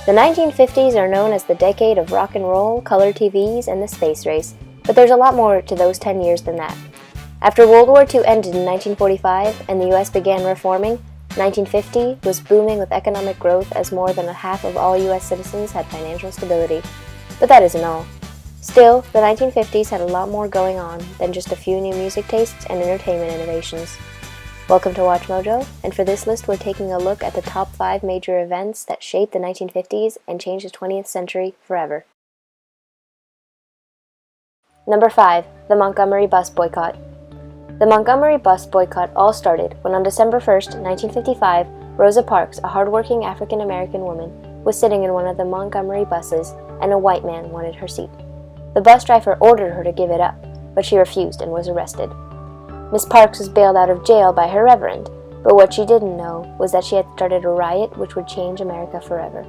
The 1950s are known as the decade of rock and roll, color TVs, and the space race, but there's a lot more to those 10 years than that. After World War II ended in 1945 and the US began reforming, 1950 was booming with economic growth as more than a half of all US citizens had financial stability. But that isn't all. Still, the 1950s had a lot more going on than just a few new music tastes and entertainment innovations. Welcome to Watch Mojo, and for this list we're taking a look at the top 5 major events that shaped the 1950s and changed the 20th century forever. Number 5. The Montgomery Bus Boycott. The Montgomery bus boycott all started when on December 1, 1955, Rosa Parks, a hardworking African-American woman, was sitting in one of the Montgomery buses and a white man wanted her seat. The bus driver ordered her to give it up, but she refused and was arrested. Miss Parks was bailed out of jail by her reverend, but what she didn't know was that she had started a riot which would change America forever.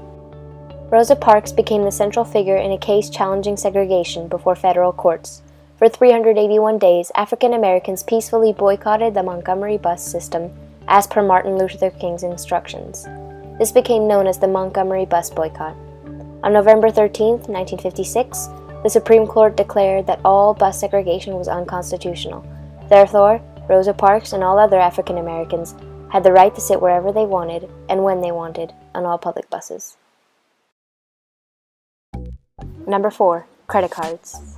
Rosa Parks became the central figure in a case challenging segregation before federal courts. For 381 days, African Americans peacefully boycotted the Montgomery bus system, as per Martin Luther King's instructions. This became known as the Montgomery bus boycott. On November 13, 1956, the Supreme Court declared that all bus segregation was unconstitutional. Therefore, Rosa Parks and all other African Americans had the right to sit wherever they wanted and when they wanted on all public buses. Number 4. Credit cards.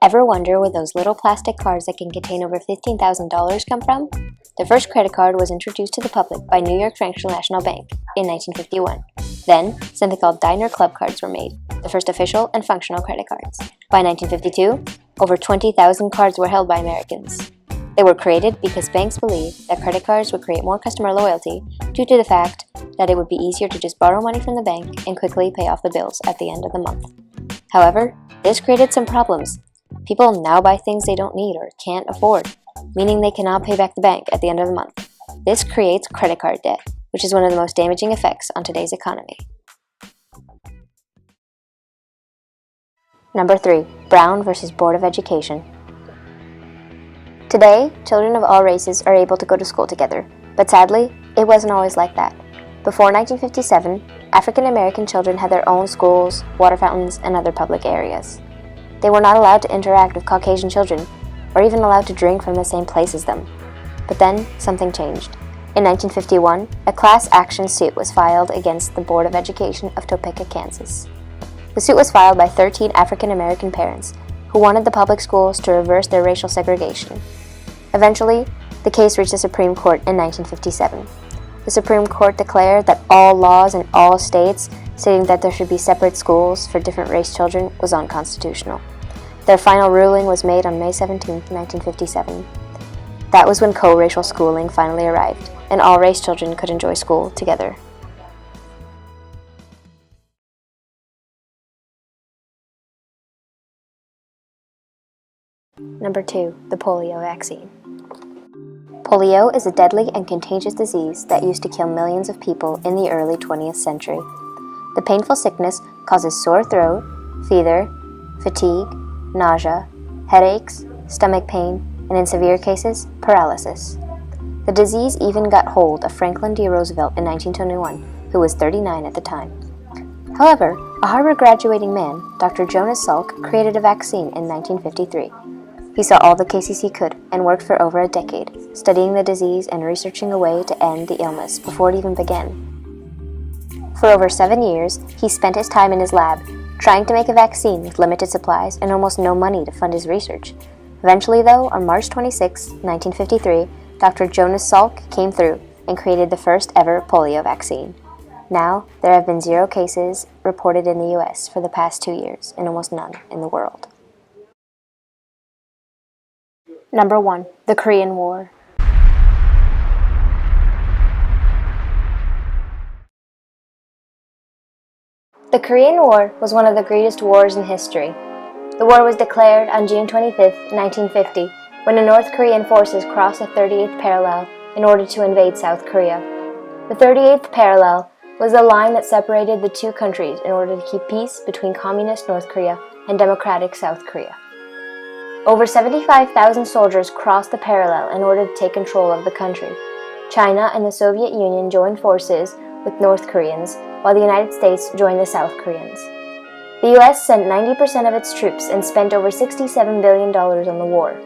Ever wonder where those little plastic cards that can contain over $15,000 come from? The first credit card was introduced to the public by New York Central National Bank in 1951. Then, something called Diner Club cards were made, the first official and functional credit cards. By 1952, over 20,000 cards were held by Americans. They were created because banks believed that credit cards would create more customer loyalty due to the fact that it would be easier to just borrow money from the bank and quickly pay off the bills at the end of the month. However, this created some problems. People now buy things they don't need or can't afford, meaning they cannot pay back the bank at the end of the month. This creates credit card debt, which is one of the most damaging effects on today's economy. Number 3. Brown versus Board of Education. Today, children of all races are able to go to school together, but sadly, it wasn't always like that. Before 1957, African American children had their own schools, water fountains, and other public areas. They were not allowed to interact with Caucasian children, or even allowed to drink from the same place as them. But then, something changed. In 1951, a class action suit was filed against the Board of Education of Topeka, Kansas. The suit was filed by 13 African American parents who wanted the public schools to reverse their racial segregation. Eventually, the case reached the Supreme Court in 1957. The Supreme Court declared that all laws in all states stating that there should be separate schools for different race children was unconstitutional. Their final ruling was made on May 17, 1957. That was when co-racial schooling finally arrived, and all race children could enjoy school together. Number 2. The polio vaccine. Polio is a deadly and contagious disease that used to kill millions of people in the early 20th century. The painful sickness causes sore throat, fever, fatigue, nausea, headaches, stomach pain, and in severe cases, paralysis. The disease even got hold of Franklin D. Roosevelt in 1921, who was 39 at the time. However, a Harvard graduating man, Dr. Jonas Salk, created a vaccine in 1953. He saw all the cases he could and worked for over a decade, studying the disease and researching a way to end the illness before it even began. For over 7 years, he spent his time in his lab, trying to make a vaccine with limited supplies and almost no money to fund his research. Eventually, though, on March 26, 1953, Dr. Jonas Salk came through and created the first ever polio vaccine. Now, there have been 0 cases reported in the US for the past 2 years and almost none in the world. Number 1. The Korean War. The Korean War was one of the greatest wars in history. The war was declared on June 25, 1950, when the North Korean forces crossed the 38th parallel in order to invade South Korea. The 38th parallel was the line that separated the two countries in order to keep peace between Communist North Korea and Democratic South Korea. Over 75,000 soldiers crossed the parallel in order to take control of the country. China and the Soviet Union joined forces with North Koreans while the United States joined the South Koreans. The US sent 90% of its troops and spent over $67 billion on the war.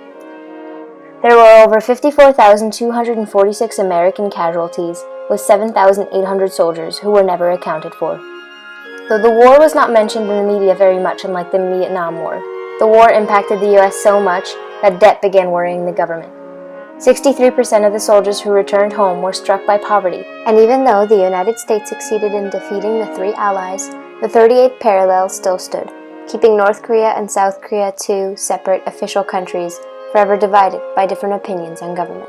There were over 54,246 American casualties, with 7,800 soldiers who were never accounted for. Though the war was not mentioned in the media very much, unlike the Vietnam War, the war impacted the US so much that debt began worrying the government. 63% of the soldiers who returned home were struck by poverty, and even though the United States succeeded in defeating the three allies, the 38th parallel still stood, keeping North Korea and South Korea two separate official countries, forever divided by different opinions on government.